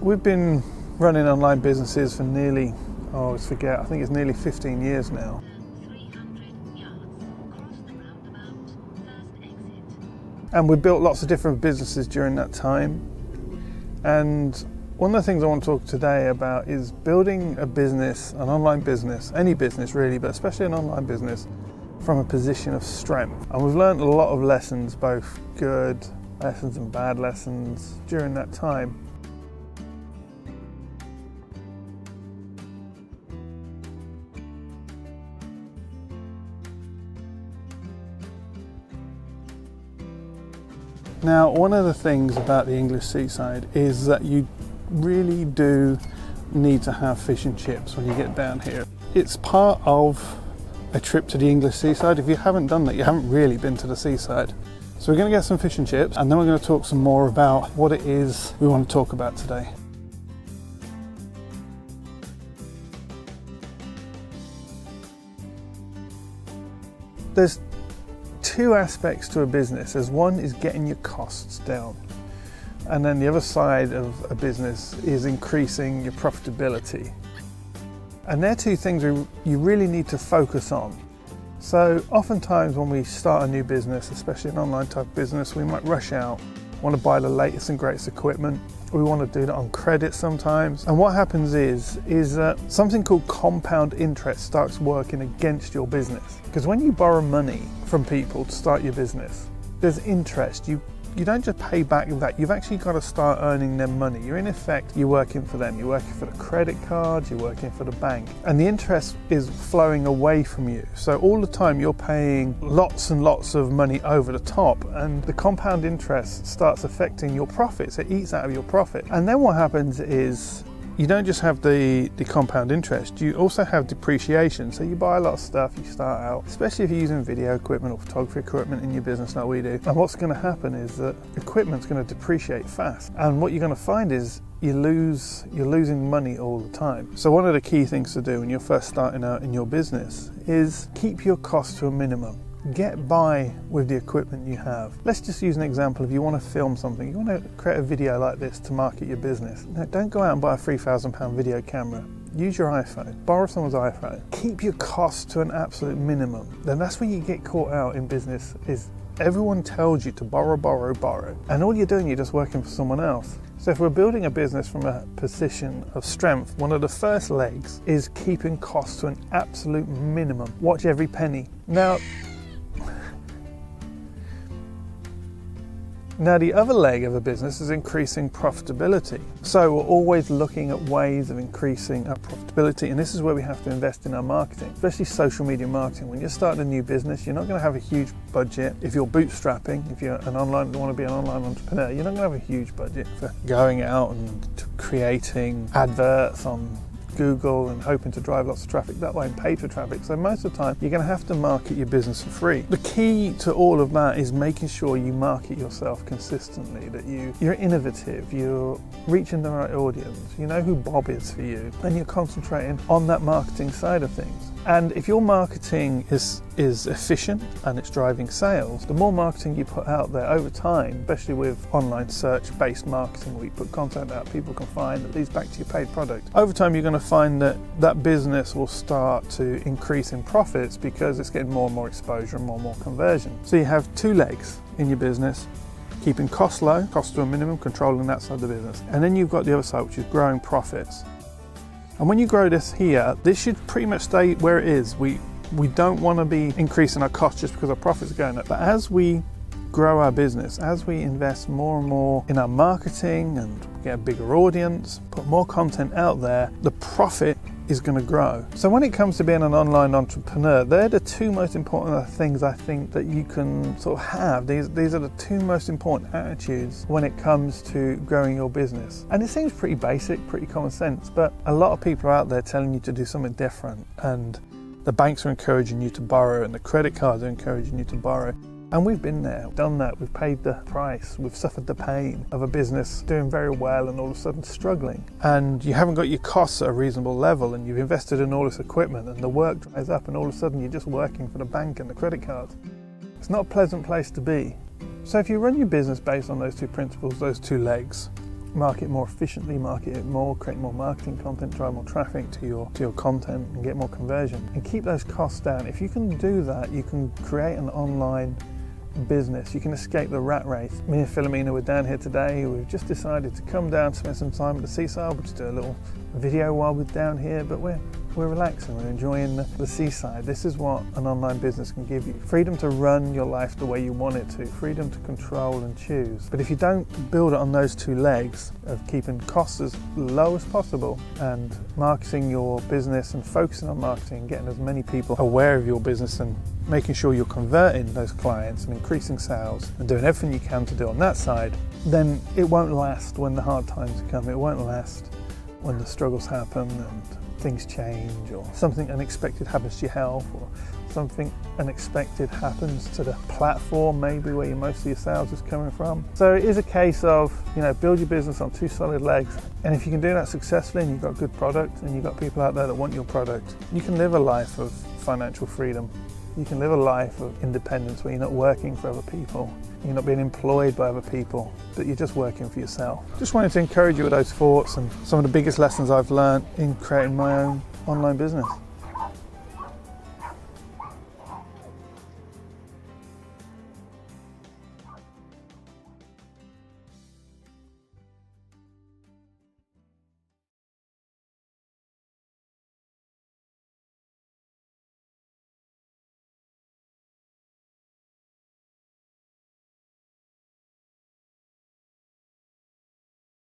We've been running online businesses for nearly, I think it's nearly 15 years now. And we've built lots of different businesses during that time. And one of the things I want to talk today about is building a business, an online business, any business really, but especially an online business, from a position of strength. And we've learned a lot of lessons, both good lessons and bad lessons during that time. Now, one of the things about the English seaside is that you really do need to have fish and chips when you get down here. It's part of a trip to the English seaside. If you haven't done that, you haven't really been to the seaside. So we're going to get some fish and chips, and then we're going to talk some more about what it is we want to talk about today. There's two aspects to a business. As one is getting your costs down, and then the other side of a business is increasing your profitability. And they're two things you really need to focus on. So oftentimes when we start a new business, especially an online type business, we might rush out, want to buy the latest and greatest equipment. We want to do that on credit sometimes. And what happens is that something called compound interest starts working against your business. Because when you borrow money from people to start your business, there's interest. You don't just pay back that, you've actually got to start earning them money. You're in effect, you're working for them. You're working for the credit card, you're working for the bank. And the interest is flowing away from you. So all the time you're paying lots and lots of money over the top, and the compound interest starts affecting your profits. It eats out of your profit. And then what happens is, you don't just have the compound interest, you also have depreciation. So you buy a lot of stuff, you start out, especially if you're using video equipment or photography equipment in your business like we do. And what's going to happen is that equipment's going to depreciate fast. And what you're going to find is you're losing money all the time. So one of the key things to do when you're first starting out in your business is keep your costs to a minimum. Get by with the equipment you have. Let's just use an example. If you want to film something, you want to create a video like this to market your business. Now, don't go out and buy a £3,000 video camera. Use your iPhone, borrow someone's iPhone. Keep your costs to an absolute minimum. Then that's where you get caught out in business, is everyone tells you to borrow. And all you're doing, you're just working for someone else. So if we're building a business from a position of strength, one of the first legs is keeping costs to an absolute minimum. Watch every penny. Now the other leg of a business is increasing profitability. So we're always looking at ways of increasing our profitability, and this is where we have to invest in our marketing, especially social media marketing. When you're starting a new business, you're not going to have a huge budget. If you're bootstrapping, if you're want to be an online entrepreneur, you're not going to have a huge budget for going out and creating adverts on Google and hoping to drive lots of traffic that way and pay for traffic. So most of the time you're going to have to market your business for free. The key to all of that is making sure you market yourself consistently, that you're innovative, you're reaching the right audience, you know who Bob is for you, and you're concentrating on that marketing side of things. And if your marketing is efficient and it's driving sales, the more marketing you put out there over time, especially with online search-based marketing, where you put content out people can find that leads back to your paid product. Over time, you're going to find that business will start to increase in profits because it's getting more and more exposure and more conversion. So you have two legs in your business: keeping costs low, costs to a minimum, controlling that side of the business. And then you've got the other side, which is growing profits. And when you grow this here, this should pretty much stay where it is. We don't want to be increasing our costs just because our profits are going up. But as we grow our business, as we invest more and more in our marketing and get a bigger audience, put more content out there, the profit is going to grow. So when it comes to being an online entrepreneur, they're the two most important things I think that you can sort of have. These are the two most important attitudes when it comes to growing your business. And it seems pretty basic, pretty common sense, but a lot of people are out there telling you to do something different, and the banks are encouraging you to borrow and the credit cards are encouraging you to borrow. And we've been there, done that, we've paid the price, we've suffered the pain of a business doing very well and all of a sudden struggling. And you haven't got your costs at a reasonable level, and you've invested in all this equipment, and the work dries up, and all of a sudden you're just working for the bank and the credit cards. It's not a pleasant place to be. So if you run your business based on those two principles, those two legs, market more efficiently, market it more, create more marketing content, drive more traffic to your content and get more conversion and keep those costs down. If you can do that, you can create an online business. You can escape the rat race. Me and Philomena were down here today. We've just decided to come down, spend some time at the seaside. We'll just do a little video while we're down here, but we're relaxing, we're enjoying the seaside. This is what an online business can give you. Freedom to run your life the way you want it to, freedom to control and choose. But if you don't build it on those two legs of keeping costs as low as possible and marketing your business and focusing on marketing, getting as many people aware of your business and making sure you're converting those clients and increasing sales and doing everything you can to do on that side, then it won't last when the hard times come. It won't last when the struggles happen and things change, or something unexpected happens to your health, or something unexpected happens to the platform maybe where most of your sales is coming from. So it is a case of, build your business on two solid legs, and if you can do that successfully and you've got good product and you've got people out there that want your product, you can live a life of financial freedom. You can live a life of independence where you're not working for other people, you're not being employed by other people, but you're just working for yourself. Just wanted to encourage you with those thoughts and some of the biggest lessons I've learned in creating my own online business.